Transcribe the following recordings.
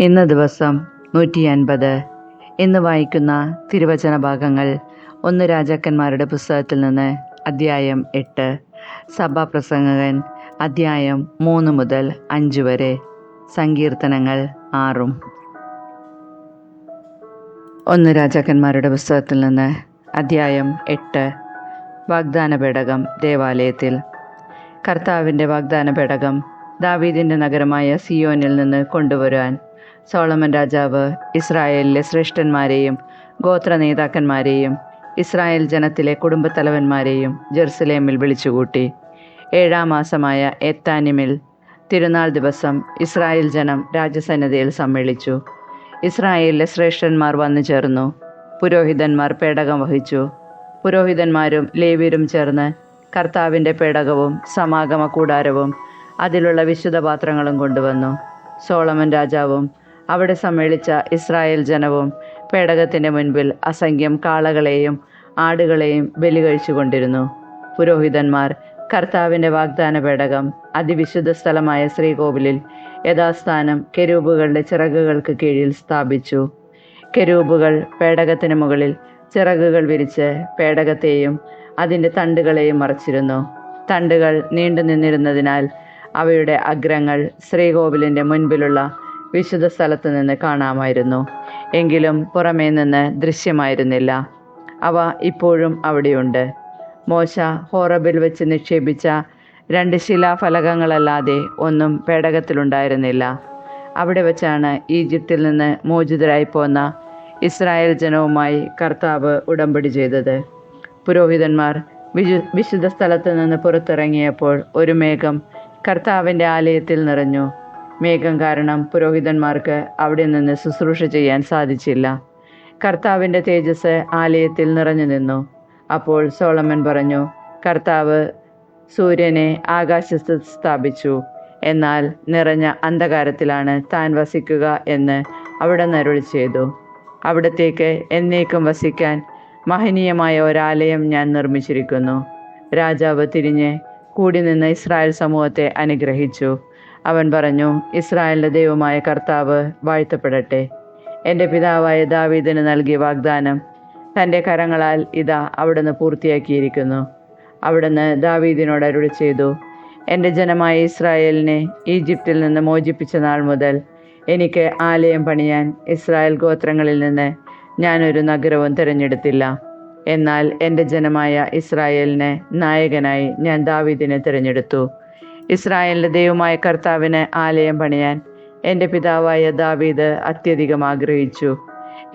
ഇന്ന് ദിവസം 150. ഇന്ന് വായിക്കുന്ന തിരുവചന ഭാഗങ്ങൾ 1 രാജാക്കന്മാരുടെ പുസ്തകത്തിൽ നിന്ന് അദ്ധ്യായം 8, സഭാപ്രസംഗകൻ അദ്ധ്യായം 3 മുതൽ 5 വരെ, സങ്കീർത്തനങ്ങൾ 6. 1 രാജാക്കന്മാരുടെ പുസ്തകത്തിൽ നിന്ന് അദ്ധ്യായം 8. വാഗ്ദാന പേടകം ദേവാലയത്തിൽ. കർത്താവിൻ്റെ വാഗ്ദാന പേടകം ദാവീദിൻ്റെ നഗരമായ സിയോനിൽ നിന്ന് കൊണ്ടുവരുവാൻ സോളമൻ രാജാവ് ഇസ്രായേലിലെ ശ്രേഷ്ഠന്മാരെയും ഗോത്ര നേതാക്കന്മാരെയും ഇസ്രായേൽ ജനത്തിലെ കുടുംബത്തലവന്മാരെയും ജെറുസലേമിൽ വിളിച്ചുകൂട്ടി. 7-ാം മാസമായ എത്താനിമിൽ തിരുനാൾ ദിവസം ഇസ്രായേൽ ജനം രാജസന്നിധിയിൽ സമ്മേളിച്ചു. ഇസ്രായേലിലെ ശ്രേഷ്ഠന്മാർ വന്നു ചേർന്നു. പുരോഹിതന്മാർ പേടകം വഹിച്ചു. പുരോഹിതന്മാരും ലേവ്യരും ചേർന്ന് കർത്താവിൻ്റെ പേടകവും സമാഗമ കൂടാരവും അതിലുള്ള വിശുദ്ധപാത്രങ്ങളും കൊണ്ടുവന്നു. സോളമൻ രാജാവും അവിടെ സമ്മേളിച്ച ഇസ്രായേൽ ജനവും പേടകത്തിൻ്റെ മുൻപിൽ അസംഖ്യം കാളകളെയും ആടുകളെയും ബലി കഴിച്ചുകൊണ്ടിരുന്നു. പുരോഹിതന്മാർ കർത്താവിൻ്റെ വാഗ്ദാന പേടകം അതിവിശുദ്ധ സ്ഥലമായ ശ്രീകോവിലിൽ യഥാസ്ഥാനം കെരൂബുകളുടെ ചിറകുകൾക്ക് കീഴിൽ സ്ഥാപിച്ചു. കെരൂബുകൾ പേടകത്തിന് മുകളിൽ ചിറകുകൾ വിരിച്ച് പേടകത്തെയും അതിൻ്റെ തണ്ടുകളെയും മറച്ചിരുന്നു. തണ്ടുകൾ നീണ്ടു നിന്നിരുന്നതിനാൽ അവയുടെ അഗ്രങ്ങൾ ശ്രീകോവിലിൻ്റെ മുൻപിലുള്ള വിശുദ്ധ സ്ഥലത്ത് നിന്ന് കാണാമായിരുന്നു. എങ്കിലും പുറമേ നിന്ന് ദൃശ്യമായിരുന്നില്ല. അവ ഇപ്പോഴും അവിടെയുണ്ട്. മോശ ഹോറബിൽ വെച്ച് നിക്ഷേപിച്ച 2 ശിലാഫലകങ്ങളല്ലാതെ ഒന്നും പേടകത്തിലുണ്ടായിരുന്നില്ല. അവിടെ വെച്ചാണ് ഈജിപ്തിൽ നിന്ന് മോചിതരായി പോന്ന ഇസ്രായേൽ ജനവുമായി കർത്താവ് ഉടമ്പടി ചെയ്തത്. പുരോഹിതന്മാർ വിശുദ്ധ സ്ഥലത്ത് നിന്ന് പുറത്തിറങ്ങിയപ്പോൾ ഒരു മേഘം കർത്താവിൻ്റെ ആലയത്തിൽ നിറഞ്ഞു. മേഘം കാരണം പുരോഹിതന്മാർക്ക് അവിടെ നിന്ന് ശുശ്രൂഷ ചെയ്യാൻ സാധിച്ചില്ല. കർത്താവിൻ്റെ തേജസ് ആലയത്തിൽ നിറഞ്ഞു നിന്നു. അപ്പോൾ സോളമൻ പറഞ്ഞു, കർത്താവ് സൂര്യനെ ആകാശത്ത് സ്ഥാപിച്ചു, എന്നാൽ നിറഞ്ഞ അന്ധകാരത്തിലാണ് താൻ വസിക്കുക എന്ന് അവിടുന്ന് അരുളി ചെയ്തു. അവിടത്തേക്ക് എന്നേക്കും വസിക്കാൻ മഹനീയമായ ഒരാലയം ഞാൻ നിർമ്മിച്ചിരിക്കുന്നു. രാജാവ് തിരിഞ്ഞ് കൂടി നിന്ന് ഇസ്രായേൽ സമൂഹത്തെ അനുഗ്രഹിച്ചു. അവൻ പറഞ്ഞു, ഇസ്രായേലിൻ്റെ ദൈവമായ കർത്താവ് വാഴ്ത്തപ്പെടട്ടെ. എൻ്റെ പിതാവായ ദാവീദിന് നൽകിയ വാഗ്ദാനം തൻ്റെ കരങ്ങളാൽ ഇതാ അവിടുന്ന് പൂർത്തിയാക്കിയിരിക്കുന്നു. അവിടുന്ന് ദാവീദിനോട് അരുളി ചെയ്തു, എൻ്റെ ജനമായ ഇസ്രായേലിനെ ഈജിപ്തിൽ നിന്ന് മോചിപ്പിച്ച നാൾ മുതൽ എനിക്ക് ആലയം പണിയാൻ ഇസ്രായേൽ ഗോത്രങ്ങളിൽ നിന്ന് ഞാനൊരു നഗരവും തിരഞ്ഞെടുത്തില്ല. എന്നാൽ എൻ്റെ ജനമായ ഇസ്രായേലിന് നായകനായി ഞാൻ ദാവീദിനെ തിരഞ്ഞെടുത്തു. ഇസ്രായേലിൻ്റെ ദൈവമായ കർത്താവിന് ആലയം പണിയാൻ എൻ്റെ പിതാവായ ദാവീദ് അത്യധികം ആഗ്രഹിച്ചു.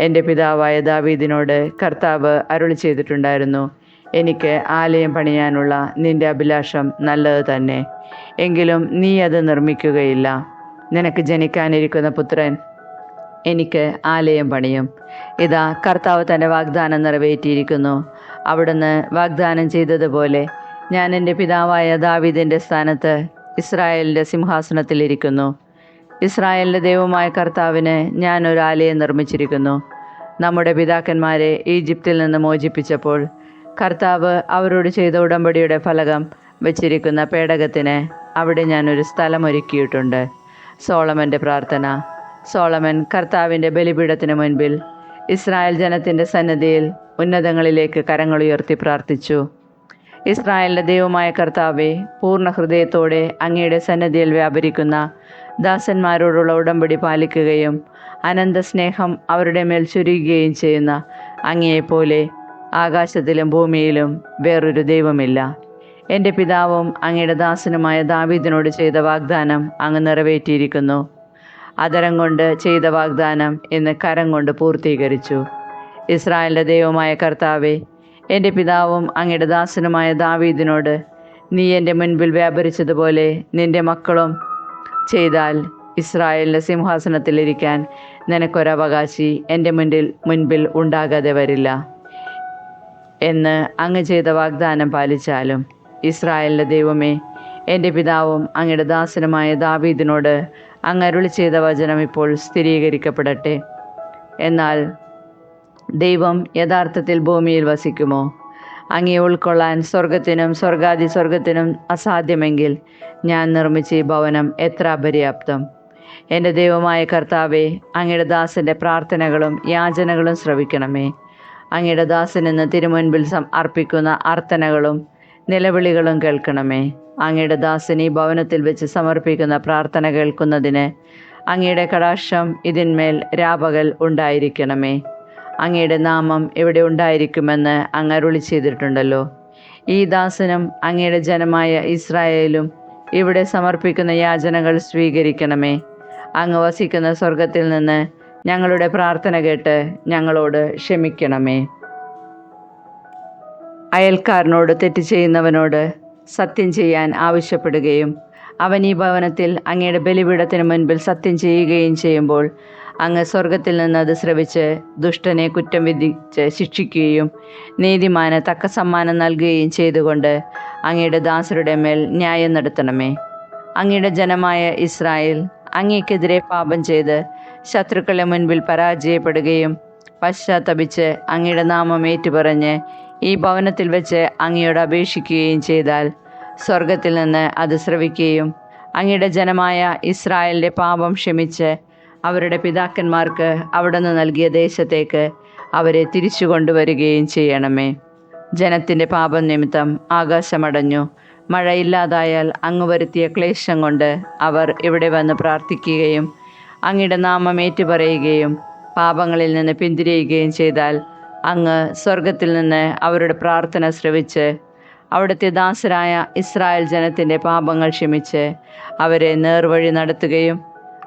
എൻ്റെ പിതാവായ ദാവീദിനോട് കർത്താവ് അരുളി ചെയ്തിട്ടുണ്ടായിരുന്നു, എനിക്ക് ആലയം പണിയാനുള്ള നിൻ്റെ അഭിലാഷം നല്ലത് തന്നെ, എങ്കിലും നീ അത് നിർമ്മിക്കുകയില്ല. നിനക്ക് ജനിക്കാനിരിക്കുന്ന പുത്രൻ എനിക്ക് ആലയം പണിയും. ഇതാ കർത്താവ് തൻ്റെ വാഗ്ദാനം നിറവേറ്റിയിരിക്കുന്നു. അവിടുന്ന് വാഗ്ദാനം ചെയ്തതുപോലെ ഞാൻ എൻ്റെ പിതാവായ ദാവീദിൻ്റെ സ്ഥാനത്ത് ഇസ്രായേലിൻ്റെ സിംഹാസനത്തിലിരിക്കുന്നു. ഇസ്രായേലിൻ്റെ ദൈവമായ കർത്താവിന് ഞാൻ ഒരു ആലയം നിർമ്മിച്ചിരിക്കുന്നു. നമ്മുടെ പിതാക്കന്മാരെ ഈജിപ്തിൽ നിന്ന് മോചിപ്പിച്ചപ്പോൾ കർത്താവ് അവരോട് ചെയ്ത ഉടമ്പടിയുടെ ഫലകം വച്ചിരിക്കുന്ന പേടകത്തിന് അവിടെ ഞാനൊരു സ്ഥലം ഒരുക്കിയിട്ടുണ്ട്. സോളമൻ്റെ പ്രാർത്ഥന. സോളമൻ കർത്താവിൻ്റെ ബലിപീഠത്തിന് മുൻപിൽ ഇസ്രായേൽ ജനത്തിൻ്റെ സന്നിധിയിൽ ഉന്നതങ്ങളിലേക്ക് കരങ്ങളുയർത്തി പ്രാർത്ഥിച്ചു. ഇസ്രായേലിൻ്റെ ദൈവമായ കർത്താവെ, പൂർണ്ണ ഹൃദയത്തോടെ അങ്ങയുടെ സന്നിധിയിൽ വ്യാപരിക്കുന്ന ദാസന്മാരോടുള്ള ഉടമ്പടി പാലിക്കുകയും അനന്ത സ്നേഹം അവരുടെ മേൽ ചുരുങ്ങുകയും ചെയ്യുന്ന അങ്ങയെപ്പോലെ ആകാശത്തിലും ഭൂമിയിലും വേറൊരു ദൈവമില്ല. എൻ്റെ പിതാവും അങ്ങയുടെ ദാസനുമായ ദാവീദിനോട് ചെയ്ത വാഗ്ദാനം അങ്ങ് നിറവേറ്റിയിരിക്കുന്നു. അതരം കൊണ്ട് ചെയ്ത വാഗ്ദാനം ഇന്ന് കരം കൊണ്ട് പൂർത്തീകരിച്ചു. ഇസ്രായേലിൻ്റെ ദൈവമായ കർത്താവെ, എൻ്റെ പിതാവും അങ്ങയുടെ ദാസനുമായ ദാവീദിനോട് നീ എൻ്റെ മുൻപിൽ വ്യാപരിച്ചതുപോലെ നിൻ്റെ മക്കളും ചെയ്താൽ ഇസ്രായേലിൻ്റെ സിംഹാസനത്തിലിരിക്കാൻ നിനക്കൊരവകാശി എൻ്റെ മുൻപിൽ ഉണ്ടാകാതെ വരില്ല എന്ന് അങ്ങ് ചെയ്ത വാഗ്ദാനം പാലിച്ചാലും, ഇസ്രായേലിൻ്റെ ദൈവമേ, എൻ്റെ പിതാവും അങ്ങയുടെ ദാസനുമായ ദാവീദിനോട് അങ്ങ് അരുളി ചെയ്ത വചനം ഇപ്പോൾ സ്ഥിരീകരിക്കപ്പെടട്ടെ. എന്നാൽ ദൈവം യഥാർത്ഥത്തിൽ ഭൂമിയിൽ വസിക്കുമോ? അങ്ങയെ ഉൾക്കൊള്ളാൻ സ്വർഗത്തിനും സ്വർഗാതി സ്വർഗത്തിനും അസാധ്യമെങ്കിൽ ഞാൻ നിർമ്മിച്ച ഈ ഭവനം എത്ര അപര്യാപ്തം. എൻ്റെ ദൈവമായ കർത്താവേ, അങ്ങയുടെ ദാസൻ്റെ പ്രാർത്ഥനകളും യാചനകളും ശ്രവിക്കണമേ. അങ്ങയുടെ ദാസനെന്ന് തിരുമുൻപിൽ അർപ്പിക്കുന്ന അർത്ഥനകളും നിലവിളികളും കേൾക്കണമേ. അങ്ങയുടെ ദാസൻ ഈ ഭവനത്തിൽ വെച്ച് സമർപ്പിക്കുന്ന പ്രാർത്ഥന കേൾക്കുന്നതിന് അങ്ങയുടെ കടാക്ഷം ഇതിന്മേൽ രാപകൽ ഉണ്ടായിരിക്കണമേ. അങ്ങയുടെ നാമം ഇവിടെ ഉണ്ടായിരിക്കുമെന്ന് അങ്ങ് അരുളി ചെയ്തിട്ടുണ്ടല്ലോ. ഈ ദാസനും അങ്ങയുടെ ജനമായ ഇസ്രായേലും ഇവിടെ സമർപ്പിക്കുന്ന യാചനകൾ സ്വീകരിക്കണമേ. അങ്ങ് വസിക്കുന്ന സ്വർഗത്തിൽ നിന്ന് ഞങ്ങളുടെ പ്രാർത്ഥന കേട്ട് ഞങ്ങളോട് ക്ഷമിക്കണമേ. അയൽക്കാരനോട് തെറ്റ് ചെയ്യുന്നവനോട് സത്യം ചെയ്യാൻ ആവശ്യപ്പെടുകയും അവൻ ഈ ഭവനത്തിൽ അങ്ങയുടെ ബലിപീഠത്തിന് മുൻപിൽ സത്യം ചെയ്യുകയും ചെയ്യുമ്പോൾ അങ്ങ് സ്വർഗത്തിൽ നിന്ന് അത് ശ്രവിച്ച് ദുഷ്ടനെ കുറ്റം വിധിച്ച് ശിക്ഷിക്കുകയും നീതിമാന് തക്ക സമ്മാനം നൽകുകയും ചെയ്തുകൊണ്ട് അങ്ങയുടെ ദാസരുടെ മേൽ ന്യായം നടത്തണമേ. അങ്ങയുടെ ജനമായ ഇസ്രായേൽ അങ്ങേക്കെതിരെ പാപം ചെയ്ത് ശത്രുക്കളെ മുൻപിൽ പരാജയപ്പെടുകയും പശ്ചാത്തപിച്ച് അങ്ങയുടെ നാമം ഏറ്റുപറഞ്ഞ് ഈ ഭവനത്തിൽ വെച്ച് അങ്ങയോട് അപേക്ഷിക്കുകയും ചെയ്താൽ സ്വർഗത്തിൽ നിന്ന് അത് ശ്രവിക്കുകയും അങ്ങയുടെ ജനമായ ഇസ്രായേലിൻ്റെ പാപം ക്ഷമിച്ച് അവരുടെ പിതാക്കന്മാർക്ക് അവിടുന്ന് നൽകിയ ദേശത്തേക്ക് അവരെ തിരിച്ചു കൊണ്ടുവരികയും ചെയ്യണമേ. ജനത്തിൻ്റെ പാപം നിമിത്തം ആകാശമടഞ്ഞു, മഴയില്ലാതായാൽ അങ്ങ് വരുത്തിയ ക്ലേശം കൊണ്ട് അവർ ഇവിടെ വന്ന് പ്രാർത്ഥിക്കുകയും അങ്ങയുടെ നാമം ഏറ്റുപറയുകയും പാപങ്ങളിൽ നിന്ന് പിന്തിരിയുകയും ചെയ്താൽ അങ്ങ് സ്വർഗത്തിൽ നിന്ന് അവരുടെ പ്രാർത്ഥന ശ്രവിച്ച് അവിടുത്തെ ദാസരായ ഇസ്രായേൽ ജനത്തിൻ്റെ പാപങ്ങൾ ക്ഷമിച്ച് അവരെ നേർവഴി നടത്തുകയും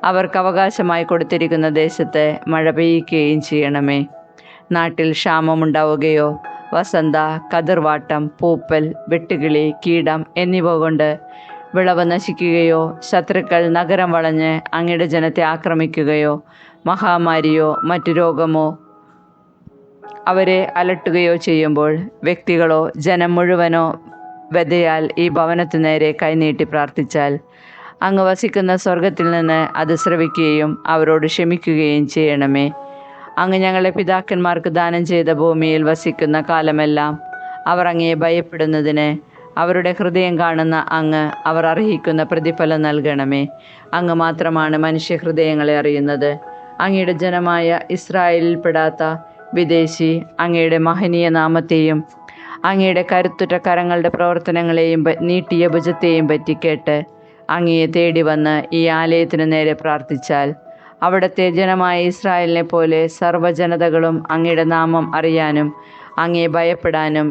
അവർക്ക് അവകാശമായി കൊടുത്തിരിക്കുന്ന ദേശത്ത് മഴ പെയ്യിക്കുകയും ചെയ്യണമേ. നാട്ടിൽ ക്ഷാമമുണ്ടാവുകയോ വസന്ത, കതിർവാട്ടം, പൂപ്പൽ, വെട്ടുകിളി, കീടം എന്നിവ കൊണ്ട് വിളവ് നശിക്കുകയോ ശത്രുക്കൾ നഗരം വളഞ്ഞ് അങ്ങയുടെ ജനത്തെ ആക്രമിക്കുകയോ മഹാമാരിയോ മറ്റു രോഗമോ അവരെ അലട്ടുകയോ ചെയ്യുമ്പോൾ വ്യക്തികളോ ജനം മുഴുവനോ വ്യതയാൽ ഈ ഭവനത്തിനു നേരെ കൈനീട്ടി പ്രാർത്ഥിച്ചാൽ അങ്ങ് വസിക്കുന്ന സ്വർഗത്തിൽ നിന്ന് അത് ശ്രവിക്കുകയും അവരോട് ക്ഷമിക്കുകയും ചെയ്യണമേ. അങ്ങ് ഞങ്ങളെ പിതാക്കന്മാർക്ക് ദാനം ചെയ്ത ഭൂമിയിൽ വസിക്കുന്ന കാലമെല്ലാം അവർ അങ്ങയെ ഭയപ്പെടുന്നതിന് അവരുടെ ഹൃദയം കാണുന്ന അങ്ങ് അവർ അർഹിക്കുന്ന പ്രതിഫലം നൽകണമേ. അങ്ങ് മാത്രമാണ് മനുഷ്യഹൃദയങ്ങളെ അറിയുന്നത്. അങ്ങയുടെ ജനമായ ഇസ്രായേലിൽപ്പെടാത്ത വിദേശി അങ്ങയുടെ മഹനീയ നാമത്തെയും അങ്ങയുടെ കരുത്തുറ്റ കരങ്ങളുടെ പ്രവർത്തനങ്ങളെയും നീട്ടിയ ഭുജത്തെയും പറ്റി കേട്ട് അങ്ങയെ തേടി വന്ന് ഈ ആലയത്തിനു നേരെ പ്രാർത്ഥിച്ചാൽ അവിടുത്തെ ജനമായ ഇസ്രായേലിനെ പോലെ സർവ്വജനതകളും അങ്ങയുടെ നാമം അറിയാനും അങ്ങയെ ഭയപ്പെടാനും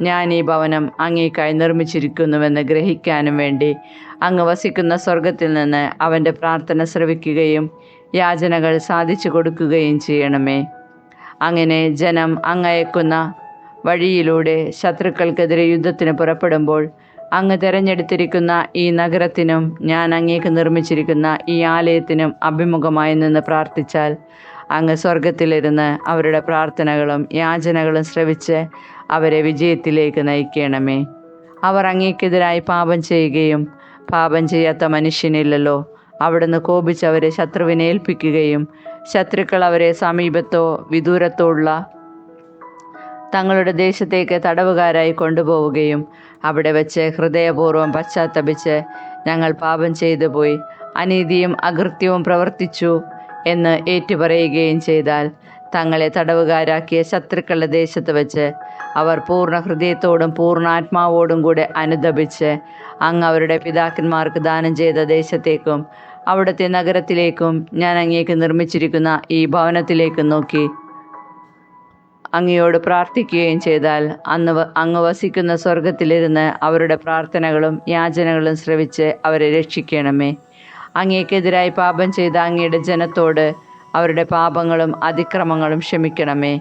ഞാൻ ഈ ഭവനം അങ്ങേക്കായി നിർമ്മിച്ചിരിക്കുന്നുവെന്ന് ഗ്രഹിക്കാനും വേണ്ടി അങ്ങ് വസിക്കുന്ന സ്വർഗത്തിൽ നിന്ന് അവൻ്റെ പ്രാർത്ഥന ശ്രവിക്കുകയും യാചനകൾ സാധിച്ചു കൊടുക്കുകയും ചെയ്യണമേ. അങ്ങനെ ജനം അങ്ങയക്കുന്ന വഴിയിലൂടെ ശത്രുക്കൾക്കെതിരെ യുദ്ധത്തിന് പുറപ്പെടുമ്പോൾ അങ്ങ് തിരഞ്ഞെടുത്തിരിക്കുന്ന ഈ നഗരത്തിനും ഞാൻ അങ്ങേക്ക് നിർമ്മിച്ചിരിക്കുന്ന ഈ ആലയത്തിനും അഭിമുഖമായി നിന്ന് പ്രാർത്ഥിച്ചാൽ അങ്ങ് സ്വർഗത്തിലിരുന്ന് അവരുടെ പ്രാർത്ഥനകളും യാചനകളും ശ്രവിച്ച് അവരെ വിജയത്തിലേക്ക് നയിക്കണമേ. അവർ അങ്ങേക്കെതിരായി പാപം ചെയ്യുകയും പാപം ചെയ്യാത്ത മനുഷ്യനില്ലല്ലോ. അവിടുന്ന് കോപിച്ച് അവരെ ശത്രുവിനെ ഏൽപ്പിക്കുകയും ശത്രുക്കൾ അവരെ സമീപത്തോ വിദൂരത്തോ ഉള്ള തങ്ങളുടെ ദേശത്തേക്ക് തടവുകാരായി കൊണ്ടുപോവുകയും അവിടെ വെച്ച് ഹൃദയപൂർവ്വം പശ്ചാത്തപിച്ച് ഞങ്ങൾ പാപം ചെയ്തു പോയി അനീതിയും അകൃത്യവും പ്രവർത്തിച്ചു എന്ന് ഏറ്റുപറയുകയും ചെയ്താൽ തങ്ങളെ തടവുകാരാക്കിയ ശത്രുക്കളുടെ ദേശത്ത് വെച്ച് അവർ പൂർണ്ണ ഹൃദയത്തോടും പൂർണ്ണ ആത്മാവോടും കൂടെ അനുദപിച്ച് അങ്ങ് അവരുടെ പിതാക്കന്മാർക്ക് ദാനം ചെയ്ത ദേശത്തേക്കും അവിടുത്തെ നഗരത്തിലേക്കും ഞാൻ അങ്ങേക്ക് നിർമ്മിച്ചിരിക്കുന്ന ഈ ഭവനത്തിലേക്കും നോക്കി അങ്ങയോട് പ്രാർത്ഥിക്കുകയും ചെയ്താൽ അങ്ങ് വസിക്കുന്ന സ്വർഗത്തിലിരുന്ന് അവരുടെ പ്രാർത്ഥനകളും യാചനകളും ശ്രവിച്ച് അവരെ രക്ഷിക്കണമേ. അങ്ങേക്കെതിരായി പാപം ചെയ്ത അങ്ങയുടെ ജനത്തോട് അവരുടെ പാപങ്ങളും അതിക്രമങ്ങളും ക്ഷമിക്കണമേ.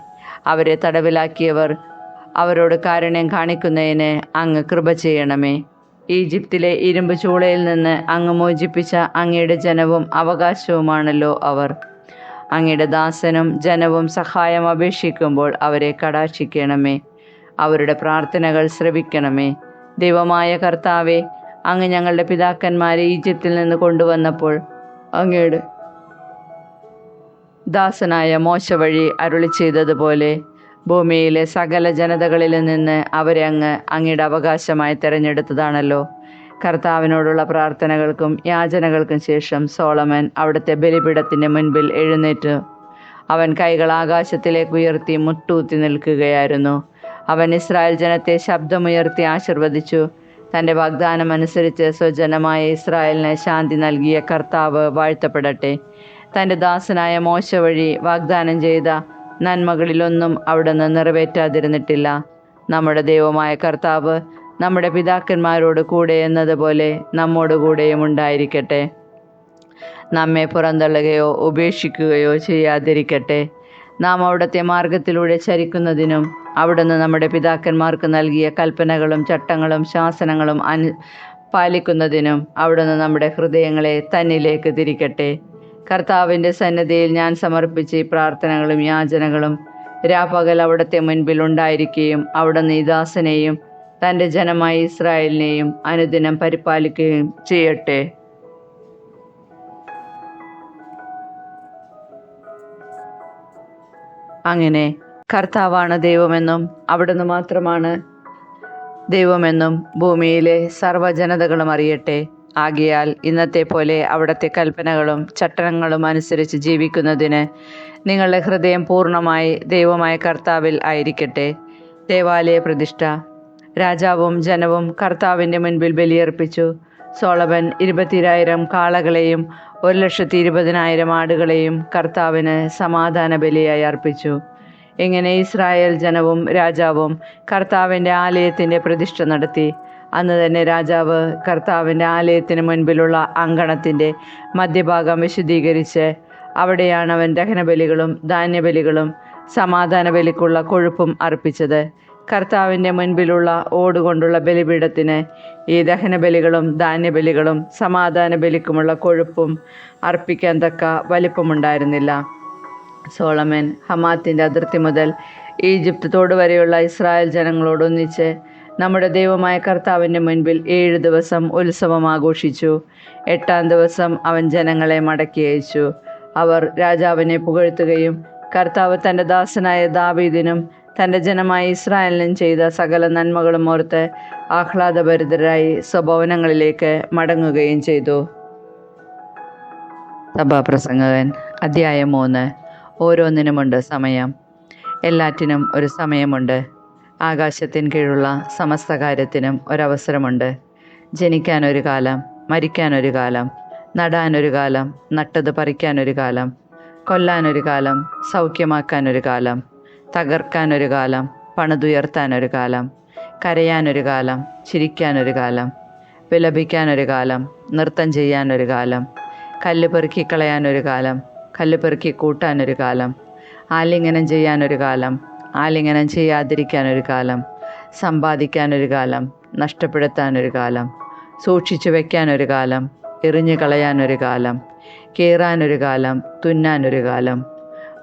അവരെ തടവിലാക്കിയവർ അവരോട് കാരുണ്യം കാണിക്കുന്നതിന് അങ്ങ് കൃപ ചെയ്യണമേ. ഈജിപ്തിലെ ഇരുമ്പ് ചൂളയിൽ നിന്ന് അങ്ങ് മോചിപ്പിച്ച അങ്ങയുടെ ജനവും അവകാശവുമാണല്ലോ അവർ. അങ്ങയുടെ ദാസനും ജനവും സഹായം അപേക്ഷിക്കുമ്പോൾ അവരെ കടാക്ഷിക്കണമേ. അവരുടെ പ്രാർത്ഥനകൾ ശ്രവിക്കണമേ. ദൈവമായ കർത്താവേ, അങ്ങ് ഞങ്ങളുടെ പിതാക്കന്മാരെ ഈജിപ്തിൽ നിന്ന് കൊണ്ടുവന്നപ്പോൾ അങ്ങയുടെ ദാസനായ മോശ വഴി അരുളി ചെയ്തതുപോലെ ഭൂമിയിലെ സകല ജനതകളിൽ നിന്ന് അവരെ അങ്ങയുടെ അവകാശമായി തിരഞ്ഞെടുത്തതാണല്ലോ. കർത്താവിനോടുള്ള പ്രാർത്ഥനകൾക്കും യാചനകൾക്കും ശേഷം സോളമൻ അവിടുത്തെ ബലിപീഠത്തിൻ്റെ മുൻപിൽ എഴുന്നേറ്റു. അവൻ കൈകൾ ആകാശത്തിലേക്ക് ഉയർത്തി മുട്ടൂത്തി നിൽക്കുകയായിരുന്നു. അവൻ ഇസ്രായേൽ ജനത്തെ ശബ്ദമുയർത്തി ആശീർവദിച്ചു. തൻ്റെ വാഗ്ദാനമനുസരിച്ച് സ്വജനമായ ഇസ്രായേലിന് ശാന്തി നൽകിയ കർത്താവ് വാഴ്ത്തപ്പെടട്ടെ. തൻ്റെ ദാസനായ മോശ വഴി വാഗ്ദാനം ചെയ്ത നന്മകളിലൊന്നും അവിടുന്ന് നിറവേറ്റാതിരുന്നിട്ടില്ല. നമ്മുടെ ദൈവമായ കർത്താവ് നമ്മുടെ പിതാക്കന്മാരോട് കൂടെ എന്നതുപോലെ നമ്മോട് കൂടെയും ഉണ്ടായിരിക്കട്ടെ. നമ്മെ പുറന്തള്ളുകയോ ഉപേക്ഷിക്കുകയോ ചെയ്യാതിരിക്കട്ടെ. നാം അവിടുത്തെ മാർഗത്തിലൂടെ ചരിക്കുന്നതിനും അവിടുന്ന് നമ്മുടെ പിതാക്കന്മാർക്ക് നൽകിയ കൽപ്പനകളും ചട്ടങ്ങളും ശാസനങ്ങളും പാലിക്കുന്നതിനും അവിടുന്ന് നമ്മുടെ ഹൃദയങ്ങളെ തന്നിലേക്ക് തിരിക്കട്ടെ. കർത്താവിൻ്റെ സന്നിധിയിൽ ഞാൻ സമർപ്പിച്ച ഈ പ്രാർത്ഥനകളും യാചനകളും രാപകൽ അവിടുത്തെ മുൻപിൽ ഉണ്ടായിരിക്കുകയും അവിടുന്ന് ഈ ദാസനെയും തൻ്റെ ജനമായ ഇസ്രായേലിനെയും അനുദിനം പരിപാലിക്കുകയും ചെയ്യട്ടെ. അങ്ങനെ കർത്താവാണ് ദൈവമെന്നും അവിടുന്ന് മാത്രമാണ് ദൈവമെന്നും ഭൂമിയിലെ സർവ്വജനതകളും അറിയട്ടെ. ആകയാൽ ഇന്നത്തെ പോലെ അവിടുത്തെ കൽപ്പനകളും ചട്ടങ്ങളും അനുസരിച്ച് ജീവിക്കുന്നതിന് നിങ്ങളുടെ ഹൃദയം പൂർണ്ണമായി ദൈവമായ കർത്താവിൽ ആയിരിക്കട്ടെ. ദേവാലയ പ്രതിഷ്ഠ. രാജാവും ജനവും കർത്താവിൻ്റെ മുൻപിൽ ബലിയർപ്പിച്ചു. സോളമൻ 20,000 കാളകളെയും 1,20,000 ആടുകളെയും കർത്താവിന് സമാധാന ബലിയായി അർപ്പിച്ചു. ഇങ്ങനെ ഇസ്രായേൽ ജനവും രാജാവും കർത്താവിൻ്റെ ആലയത്തിൻ്റെ പ്രതിഷ്ഠ നടത്തി. അന്ന് തന്നെ രാജാവ് കർത്താവിൻ്റെ ആലയത്തിന് മുൻപിലുള്ള അങ്കണത്തിൻ്റെ മധ്യഭാഗം വിശുദ്ധീകരിച്ച് അവിടെയാണ് അവൻ ദഹനബലികളും ധാന്യബലികളും സമാധാന ബലിക്കുള്ള കൊഴുപ്പും അർപ്പിച്ചത്. കർത്താവിൻ്റെ മുൻപിലുള്ള ഓടുകൊണ്ടുള്ള ബലിപീഠത്തിന് ഈ ദഹനബലികളും ധാന്യബലികളും സമാധാന ബലിക്കുമുള്ള കൊഴുപ്പും അർപ്പിക്കാൻ തക്ക വലിപ്പമുണ്ടായിരുന്നില്ല. സോളമൻ ഹമാത്തിൻ്റെ അതിർത്തി മുതൽ ഈജിപ്ത് തോട് വരെയുള്ള ഇസ്രായേൽ ജനങ്ങളോടൊന്നിച്ച് നമ്മുടെ ദൈവമായ കർത്താവിൻ്റെ മുൻപിൽ 7 ദിവസം ഉത്സവം ആഘോഷിച്ചു. 8-ാം ദിവസം അവൻ ജനങ്ങളെ മടക്കി അയച്ചു. അവർ രാജാവിനെ പുകഴ്ത്തുകയും കർത്താവ് തൻ്റെ ദാസനായ ദാവീദിനും തൻ്റെ ജനമായ ഇസ്രായേലിനും ചെയ്ത സകല നന്മകളും ഓർത്ത് ആഹ്ലാദഭരിതരായി സ്വഭവനങ്ങളിലേക്ക് മടങ്ങുകയും ചെയ്തു. സഭാപ്രസംഗകൻ. അധ്യായം 3. ഓരോന്നിനുമുണ്ട് സമയം. എല്ലാറ്റിനും ഒരു സമയമുണ്ട്. ആകാശത്തിന് കീഴുള്ള സമസ്ത കാര്യത്തിനും ഒരവസരമുണ്ട്. ജനിക്കാനൊരു കാലം, മരിക്കാനൊരു കാലം, നടാനൊരു കാലം, നട്ടത് പറിക്കാനൊരു കാലം, കൊല്ലാനൊരു കാലം, സൗഖ്യമാക്കാനൊരു കാലം, തകർക്കാനൊരു കാലം, പണിതുയർത്താനൊരു കാലം, കരയാനൊരു കാലം, ചിരിക്കാനൊരു കാലം, വിലപിക്കാനൊരു കാലം, നൃത്തം ചെയ്യാനൊരു കാലം, കല്ല് പെറുക്കി കളയാനൊരു കാലം, കല്ല് പെറുക്കി കൂട്ടാനൊരു കാലം, ആലിംഗനം ചെയ്യാനൊരു കാലം, ആലിംഗനം ചെയ്യാതിരിക്കാനൊരു കാലം, സമ്പാദിക്കാനൊരു കാലം, നഷ്ടപ്പെടുത്താനൊരു കാലം, സൂക്ഷിച്ചു വയ്ക്കാനൊരു കാലം, എറിഞ്ഞു കളയാനൊരു കാലം, കീറാനൊരു കാലം, തുന്നാനൊരു കാലം,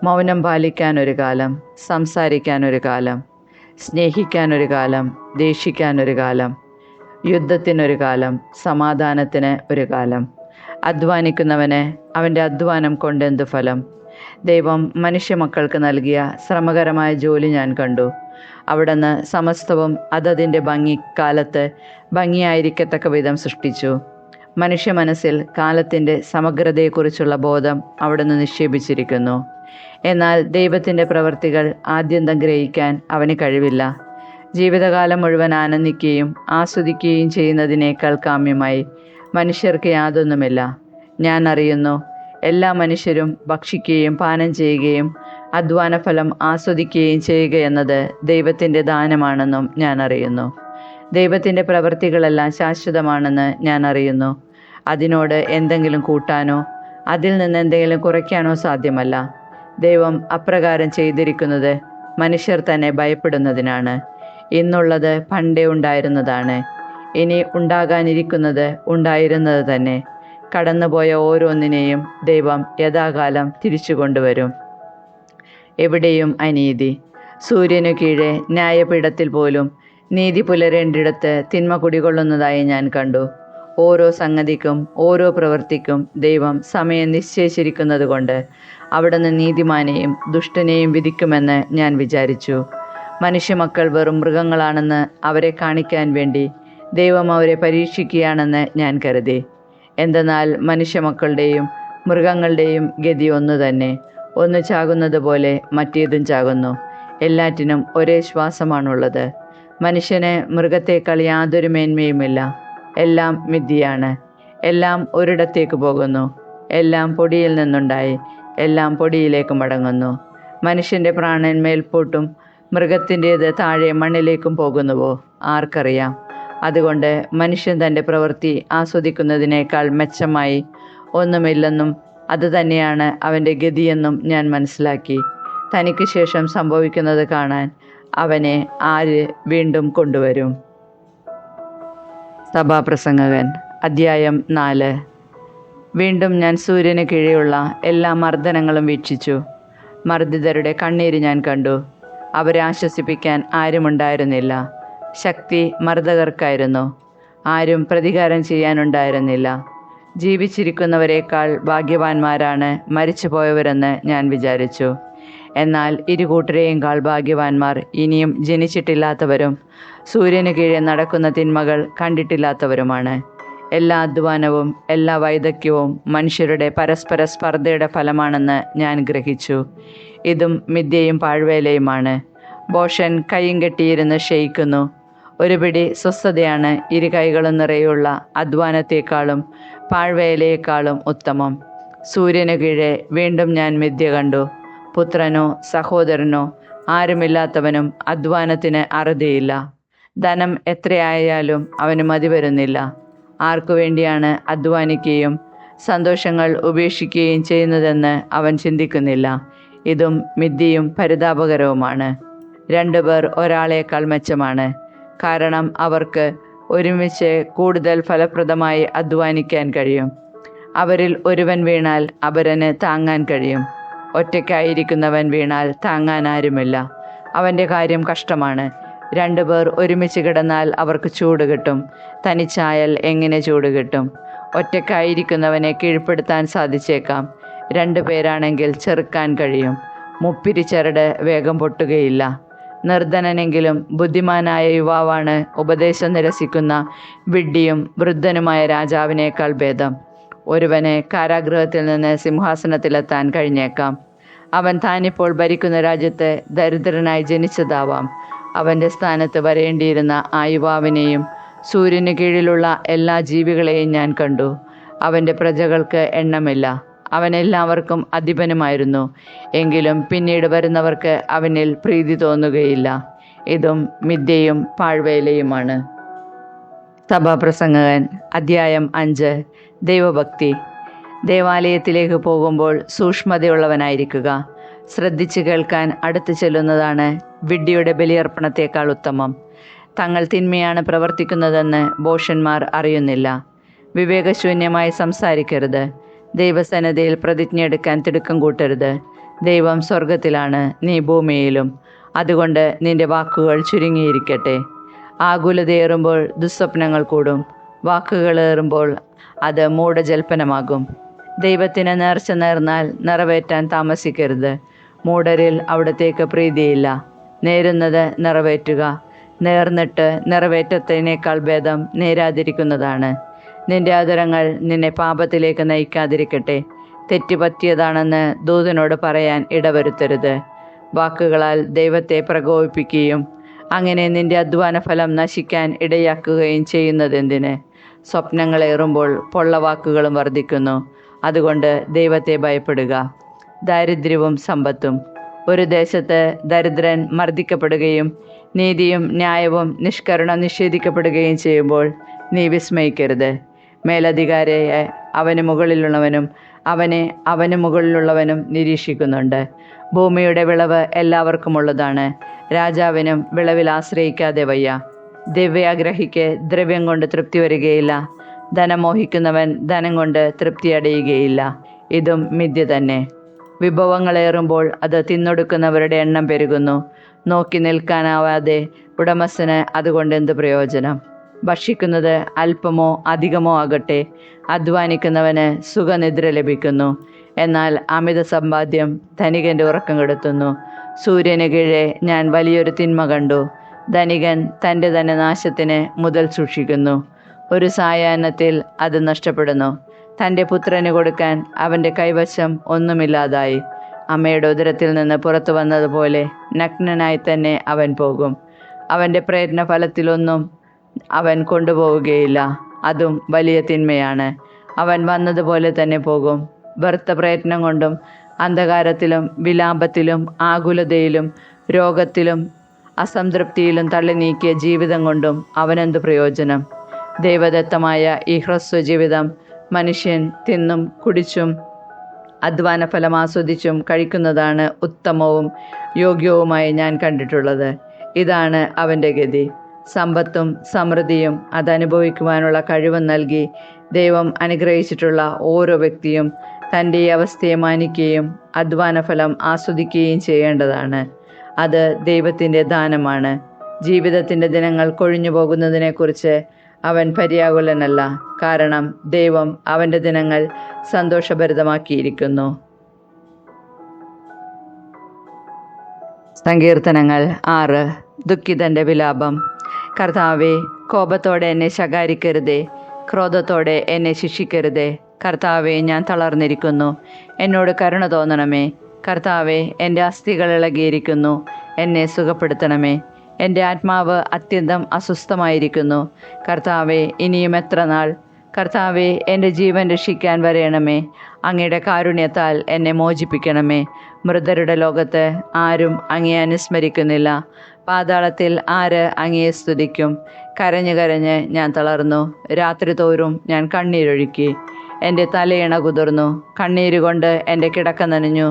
മൗനം പാലിക്കാനൊരു കാലം, സംസാരിക്കാനൊരു കാലം, സ്നേഹിക്കാനൊരു കാലം, ദേഷിക്കാനൊരു കാലം, യുദ്ധത്തിനൊരു കാലം, സമാധാനത്തിന് ഒരു കാലം. അധ്വാനിക്കുന്നവന് അവൻ്റെ അധ്വാനം കൊണ്ടെന്തു ഫലം? ദൈവം മനുഷ്യമക്കൾക്ക് നൽകിയ ശ്രമകരമായ ജോലി ഞാൻ കണ്ടു. അവിടുന്ന് സമസ്തവും അതതിൻ്റെ ഭംഗിക്കാലത്ത് ഭംഗിയായിരിക്കത്തക്ക വിധം സൃഷ്ടിച്ചു. മനുഷ്യ മനസ്സിൽ കാലത്തിൻ്റെ സമഗ്രതയെക്കുറിച്ചുള്ള ബോധം അവിടുന്ന് നിക്ഷേപിച്ചിരിക്കുന്നു. എന്നാൽ ദൈവത്തിൻ്റെ പ്രവൃത്തികൾ ആദ്യന്തം ഗ്രഹിക്കാൻ അവന് കഴിവില്ല. ജീവിതകാലം മുഴുവൻ ആനന്ദിക്കുകയും ആസ്വദിക്കുകയും ചെയ്യുന്നതിനേക്കാൾ കാമ്യമായി മനുഷ്യർക്ക് യാതൊന്നുമില്ല. ഞാൻ അറിയുന്നു, എല്ലാ മനുഷ്യരും ഭക്ഷിക്കുകയും പാനം ചെയ്യുകയും അധ്വാനഫലം ആസ്വദിക്കുകയും ചെയ്യുക എന്നത് ദൈവത്തിൻ്റെ ദാനമാണെന്നും ഞാൻ അറിയുന്നു. ദൈവത്തിൻ്റെ പ്രവൃത്തികളെല്ലാം ശാശ്വതമാണെന്ന് ഞാൻ അറിയുന്നു. അതിനോട് എന്തെങ്കിലും കൂട്ടാനോ അതിൽ നിന്ന് എന്തെങ്കിലും കുറയ്ക്കാനോ സാധ്യമല്ല. ദൈവം അപ്രകാരം ചെയ്തിരിക്കുന്നത് മനുഷ്യർ തന്നെ ഭയപ്പെടുന്നതിനാണ്. ഇന്നുള്ളത് പണ്ടേ ഉണ്ടായിരുന്നതാണ്, ഇനി ഉണ്ടാകാനിരിക്കുന്നത് ഉണ്ടായിരുന്നത് തന്നെ. കടന്നുപോയ ഓരോന്നിനെയും ദൈവം യഥാകാലം തിരിച്ചു കൊണ്ടുവരും. എവിടെയും അനീതി. സൂര്യനു കീഴെ ന്യായപീഠത്തിൽ പോലും നീതി പുലരേണ്ടിടത്ത് തിന്മ കുടികൊള്ളുന്നതായി ഞാൻ കണ്ടു. ഓരോ സംഗതിക്കും ഓരോ പ്രവൃത്തിക്കും ദൈവം സമയം നിശ്ചയിച്ചിരിക്കുന്നത് കൊണ്ട് അവിടുന്ന് നീതിമാനെയും ദുഷ്ടനെയും വിധിക്കുമെന്ന് ഞാൻ വിചാരിച്ചു. മനുഷ്യമക്കൾ വെറും മൃഗങ്ങളാണെന്ന് അവരെ കാണിക്കാൻ വേണ്ടി ദൈവം അവരെ പരീക്ഷിക്കുകയാണെന്ന് ഞാൻ കരുതി. എന്തെന്നാൽ മനുഷ്യമക്കളുടെയും മൃഗങ്ങളുടെയും ഗതി ഒന്നു തന്നെ. ഒന്ന് ചാകുന്നത് പോലെ മറ്റേതും ചാകുന്നു. എല്ലാറ്റിനും ഒരേ ശ്വാസമാണുള്ളത്. മനുഷ്യന് മൃഗത്തേക്കാൾ യാതൊരു മേന്മയുമില്ല. എല്ലാം മിഥ്യയാണ്. എല്ലാം ഒരിടത്തേക്ക് പോകുന്നു. എല്ലാം പൊടിയിൽ നിന്നുണ്ടായി, എല്ലാം പൊടിയിലേക്ക് മടങ്ങുന്നു. മനുഷ്യൻ്റെ പ്രാണൻ മേൽപോട്ടും മൃഗത്തിൻ്റേത് താഴെ മണ്ണിലേക്കും പോകുന്നുവോ? ആർക്കറിയാം? അതുകൊണ്ട് മനുഷ്യൻ തൻ്റെ പ്രവൃത്തി ആസ്വദിക്കുന്നതിനേക്കാൾ മെച്ചമായി ഒന്നുമില്ലെന്നും അതുതന്നെയാണ് അവൻ്റെ ഗതിയെന്നും ഞാൻ മനസ്സിലാക്കി. തനിക്ക് ശേഷം സംഭവിക്കുന്നത് കാണാൻ അവനെ ആര് വീണ്ടും കൊണ്ടുവരും? സഭാപ്രസംഗകൻ അധ്യായം 4. വീണ്ടും ഞാൻ സൂര്യന് കീഴെയുള്ള എല്ലാ മർദ്ദനങ്ങളും വീക്ഷിച്ചു. മർദ്ദിതരുടെ കണ്ണീര് ഞാൻ കണ്ടു. അവരെ ആശ്വസിപ്പിക്കാൻ ആരുമുണ്ടായിരുന്നില്ല. ശക്തി മർദ്ദകർക്കായിരുന്നു. ആരും പ്രതികാരം ചെയ്യാനുണ്ടായിരുന്നില്ല. ജീവിച്ചിരിക്കുന്നവരെക്കാൾ ഭാഗ്യവാന്മാരാണ് മരിച്ചുപോയവരെന്ന് ഞാൻ വിചാരിച്ചു. എന്നാൽ ഇരുകൂട്ടരെയുംകാൾ ഭാഗ്യവാന്മാർ ഇനിയും ജനിച്ചിട്ടില്ലാത്തവരും സൂര്യന് കീഴെ നടക്കുന്ന തിന്മകൾ കണ്ടിട്ടില്ലാത്തവരുമാണ്. എല്ലാ അധ്വാനവും എല്ലാ വൈദഗ്ധ്യവും മനുഷ്യരുടെ പരസ്പര സ്പർദ്ധയുടെ ഫലമാണെന്ന് ഞാൻ ഗ്രഹിച്ചു. ഇതും മിഥ്യയും പാഴ്വേലയുമാണ്. ബോഷൻ കൈയും കെട്ടിയിരുന്ന് ക്ഷയിക്കുന്നു. ഒരു പിടി സ്വസ്ഥതയാണ് ഇരു കൈകളും നിറയുള്ള അധ്വാനത്തെക്കാളും പാഴ്വേലയേക്കാളും ഉത്തമം. സൂര്യന് കീഴെ വീണ്ടും ഞാൻ മിഥ്യ കണ്ടു. പുത്രനോ സഹോദരനോ ആരുമില്ലാത്തവനും അധ്വാനത്തിന് അറുതിയില്ല. ധനം എത്രയായാലും അവന് മതി വരുന്നില്ല. ആർക്കു വേണ്ടിയാണ് അധ്വാനിക്കുകയും സന്തോഷങ്ങൾ ഉപേക്ഷിക്കുകയും ചെയ്യുന്നതെന്ന് അവൻ ചിന്തിക്കുന്നില്ല. ഇതും മിഥ്യയും പരിതാപകരവുമാണ്. 2 പേർ ഒരാളേക്കാൾ മെച്ചമാണ്. കാരണം അവർക്ക് ഒരുമിച്ച് കൂടുതൽ ഫലപ്രദമായി അധ്വാനിക്കാൻ കഴിയും. അവരിൽ ഒരുവൻ വീണാൽ അപരന് താങ്ങാൻ കഴിയും. ഒറ്റയ്ക്കായിരിക്കുന്നവൻ വീണാൽ താങ്ങാൻ ആരുമില്ല. അവൻ്റെ കാര്യം കഷ്ടമാണ്. 2 പേർ ഒരുമിച്ച് കിടന്നാൽ അവർക്ക് ചൂട് കിട്ടും. തനിച്ചായാൽ എങ്ങനെ ചൂട് കിട്ടും? ഒറ്റയ്ക്കായിരിക്കുന്നവനെ കീഴ്പ്പെടുത്താൻ സാധിച്ചേക്കാം. 2 പേരാണെങ്കിൽ ചെറുക്കാൻ കഴിയും. മുപ്പിരിച്ചരട് വേഗം പൊട്ടുകയില്ല. നിർധനനെങ്കിലും ബുദ്ധിമാനായ യുവാവാണ് ഉപദേശം നിരസിക്കുന്ന വിഡ്ഢിയും വൃദ്ധനുമായ രാജാവിനേക്കാൾ ഭേദം. ഒരുവന് കാരാഗൃഹത്തിൽ നിന്ന് സിംഹാസനത്തിലെത്താൻ കഴിഞ്ഞേക്കാം. അവൻ താനിപ്പോൾ ഭരിക്കുന്ന രാജ്യത്ത് ദരിദ്രനായി ജനിച്ചതാവാം. അവൻ്റെ സ്ഥാനത്ത് വരേണ്ടിയിരുന്ന ആ യുവാവിനെയും സൂര്യന് കീഴിലുള്ള എല്ലാ ജീവികളെയും ഞാൻ കണ്ടു. അവൻ്റെ പ്രജകൾക്ക് എണ്ണമില്ല. അവൻ എല്ലാവർക്കും അധിപനുമായിരുന്നു. എങ്കിലും പിന്നീട് വരുന്നവർക്ക് അവനിൽ പ്രീതി തോന്നുകയില്ല. ഇതും മിഥ്യയും പാഴ്വേലയുമാണ്. സഭാപ്രസംഗകൻ അധ്യായം 5. ദൈവഭക്തി. ദേവാലയത്തിലേക്ക് പോകുമ്പോൾ സൂക്ഷ്മതയുള്ളവനായിരിക്കുക. ശ്രദ്ധിച്ചു കേൾക്കാൻ അടുത്തു ചെല്ലുന്നതാണ് വിഡ്ഢിയുടെ ബലിയർപ്പണത്തേക്കാൾ ഉത്തമം. തങ്ങൾ തിന്മയാണ് പ്രവർത്തിക്കുന്നതെന്ന് ഭോഷന്മാർ അറിയുന്നില്ല. വിവേകശൂന്യമായി സംസാരിക്കരുത്. ദൈവസന്നിധിയിൽ പ്രതിജ്ഞയെടുക്കാൻ തിടുക്കം കൂട്ടരുത്. ദൈവം സ്വർഗത്തിലാണ്, നീ ഭൂമിയിലും. അതുകൊണ്ട് നിന്റെ വാക്കുകൾ ചുരുങ്ങിയിരിക്കട്ടെ. ആകുലതയേറുമ്പോൾ ദുസ്വപ്നങ്ങൾ കൂടും. വാക്കുകളേറുമ്പോൾ അത് മൂഢജൽപ്പനമാകും. ദൈവത്തിന് നേർച്ച നേർന്നാൽ നിറവേറ്റാൻ താമസിക്കരുത്. മൂഢരിൽ അവിടത്തേക്ക് പ്രീതിയില്ല. നേരുന്നത് നിറവേറ്റുക. നേർന്നിട്ട് നിറവേറ്റത്തിനേക്കാൾ ഭേദം നേരാതിരിക്കുന്നതാണ്. നിന്റെ അധരങ്ങൾ നിന്നെ പാപത്തിലേക്ക് നയിക്കാതിരിക്കട്ടെ. തെറ്റുപറ്റിയതാണെന്ന് ദൂതനോട് പറയാൻ ഇടവരുത്തരുത്. വാക്കുകളാൽ ദൈവത്തെ പ്രകോപിപ്പിക്കുകയും അങ്ങനെ നിന്റെ അധ്വാനഫലം നശിക്കാൻ ഇടയാക്കുകയും ചെയ്യുന്നതെന്തിന്? സ്വപ്നങ്ങളേറുമ്പോൾ പൊള്ളവാക്കുകളും വർദ്ധിക്കുന്നു. അതുകൊണ്ട് ദൈവത്തെ ഭയപ്പെടുക. ദാരിദ്ര്യവും സമ്പത്തും. ഒരു ദേശത്ത് ദരിദ്രൻ മർദ്ദിക്കപ്പെടുകയും നീതിയും ന്യായവും നിഷ്കരുണം നിഷേധിക്കപ്പെടുകയും ചെയ്യുമ്പോൾ നീ വിസ്മയിക്കരുത്. മേലധികാരിയെ അവന് മുകളിലുള്ളവനും അവനെ അവന് മുകളിലുള്ളവനും നിരീക്ഷിക്കുന്നുണ്ട്. ഭൂമിയുടെ വിളവ് എല്ലാവർക്കുമുള്ളതാണ്. രാജാവിനും വിളവിൽ ആശ്രയിക്കാതെ വയ്യ. ദിവ്യാഗ്രഹിക്ക് ദ്രവ്യം കൊണ്ട് തൃപ്തി വരികയില്ല. ധനം മോഹിക്കുന്നവൻ ധനം കൊണ്ട് തൃപ്തി അടയുകയില്ല. ഇതും മിഥ്യ തന്നെ. വിഭവങ്ങളേറുമ്പോൾ അത് തിന്നൊടുക്കുന്നവരുടെ എണ്ണം പെരുകുന്നു. നോക്കി നിൽക്കാനാവാതെ ഉടമസ്ഥന് അതുകൊണ്ട് എന്ത് പ്രയോജനം? ഭക്ഷിക്കുന്നത് അല്പമോ അധികമോ ആകട്ടെ, അധ്വാനിക്കുന്നവന് സുഖനിദ്ര ലഭിക്കുന്നു. എന്നാൽ അമിത സമ്പാദ്യം ധനികൻ്റെ ഉറക്കം കെടുത്തുന്നു. സൂര്യന് കീഴെ ഞാൻ വലിയൊരു തിന്മ കണ്ടു. ധനികൻ തൻ്റെ തന്നെ നാശത്തിന് മുതൽ സൂക്ഷിക്കുന്നു. ഒരു സായാഹ്നത്തിൽ അത് നഷ്ടപ്പെടുന്നു. തൻ്റെ പുത്രന് കൊടുക്കാൻ അവൻ്റെ കൈവശം ഒന്നുമില്ലാതായി. അമ്മയുടെ ഉദരത്തിൽ നിന്ന് പുറത്തു വന്നതുപോലെ നഗ്നനായി തന്നെ അവൻ പോകും. അവൻ്റെ പ്രയത്ന ഫലത്തിലൊന്നും അവൻ കൊണ്ടുപോവുകയില്ല. അതും വലിയ തിന്മയാണ്. അവൻ വന്നതുപോലെ തന്നെ പോകും. വ്യർത്ഥ പ്രയത്നം കൊണ്ടും അന്ധകാരത്തിലും വിലാപത്തിലും ആകുലതയിലും രോഗത്തിലും അസംതൃപ്തിയിലും തള്ളി നീക്കിയ ജീവിതം കൊണ്ടും അവനെന്ത് പ്രയോജനം? ദൈവദത്തമായ ഈ ഹ്രസ്വ ജീവിതം മനുഷ്യൻ തിന്നും കുടിച്ചും അധ്വാന ഫലം ആസ്വദിച്ചും കഴിക്കുന്നതാണ് ഉത്തമവും യോഗ്യവുമായി ഞാൻ കണ്ടിട്ടുള്ളത്. ഇതാണ് അവൻ്റെ ഗതി. സമ്പത്തും സമൃദ്ധിയും അതനുഭവിക്കുവാനുള്ള കഴിവും നൽകി ദൈവം അനുഗ്രഹിച്ചിട്ടുള്ള ഓരോ വ്യക്തിയും തൻ്റെ ഈ അവസ്ഥയെ മാനിക്കുകയും അധ്വാന ഫലം ആസ്വദിക്കുകയും ചെയ്യേണ്ടതാണ്. അത് ദൈവത്തിൻ്റെ ദാനമാണ്. ജീവിതത്തിൻ്റെ ദിനങ്ങൾ കൊഴിഞ്ഞു പോകുന്നതിനെക്കുറിച്ച് അവൻ പര്യാകുലനല്ല. കാരണം ദൈവം അവൻ്റെ ദിനങ്ങൾ സന്തോഷഭരിതമാക്കിയിരിക്കുന്നു. സങ്കീർത്തനങ്ങൾ 6. ദുഃഖിതൻ്റെ വിലാപം. കർത്താവേ, കോപത്തോടെ എന്നെ ശകാരിക്കരുതേ, ക്രോധത്തോടെ എന്നെ ശിക്ഷിക്കരുതേ. കർത്താവേ, ഞാൻ തളർന്നിരിക്കുന്നു, എന്നോട് കരുണ തോന്നണമേ. കർത്താവേ, എൻ്റെ അസ്ഥികൾ ഇളകിയിരിക്കുന്നു, എന്നെ സുഖപ്പെടുത്തണമേ. എൻ്റെ ആത്മാവ് അത്യന്തം അസ്വസ്ഥമായിരിക്കുന്നു. കർത്താവേ, ഇനിയും എത്ര നാൾ? കർത്താവേ, എൻ്റെ ജീവൻ രക്ഷിക്കാൻ വരയണമേ. അങ്ങയുടെ കാരുണ്യത്താൽ എന്നെ മോചിപ്പിക്കണമേ. മൃതരുടെ ലോകത്ത് ആരും അങ്ങയെ അനുസ്മരിക്കുന്നില്ല. പാതാളത്തിൽ ആര് അങ്ങയെ സ്തുതിക്കും? കരഞ്ഞ് കരഞ്ഞ് ഞാൻ തളർന്നു. രാത്രി തോറും ഞാൻ കണ്ണീരൊഴുക്കി. എൻ്റെ തലയിണ കുതിർന്നു. കണ്ണീരുകൊണ്ട് എൻ്റെ കിടക്ക നനഞ്ഞു.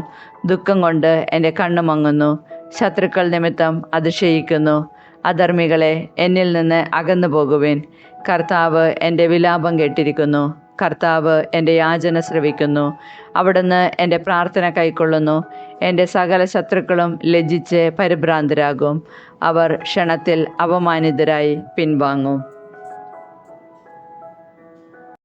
ദുഃഖം കൊണ്ട് എൻ്റെ കണ്ണ് മങ്ങുന്നു. ശത്രുക്കൾ നിമിത്തം അതിശയിക്കുന്നു. അധർമ്മികളെ, എന്നിൽ നിന്ന് അകന്നു പോകുവിൻ. കർത്താവ് എൻ്റെ വിലാപം കേട്ടിരിക്കുന്നു. കർത്താവ് എൻ്റെ യാചന ശ്രവിക്കുന്നു. അവിടുന്ന് എൻ്റെ പ്രാർത്ഥന കൈക്കൊള്ളുന്നു. എൻ്റെ സകല ശത്രുക്കളും ലജ്ജിച്ച് പരിഭ്രാന്തരാകും. അവർ ക്ഷണത്തിൽ അപമാനിതരായി പിൻവാങ്ങും.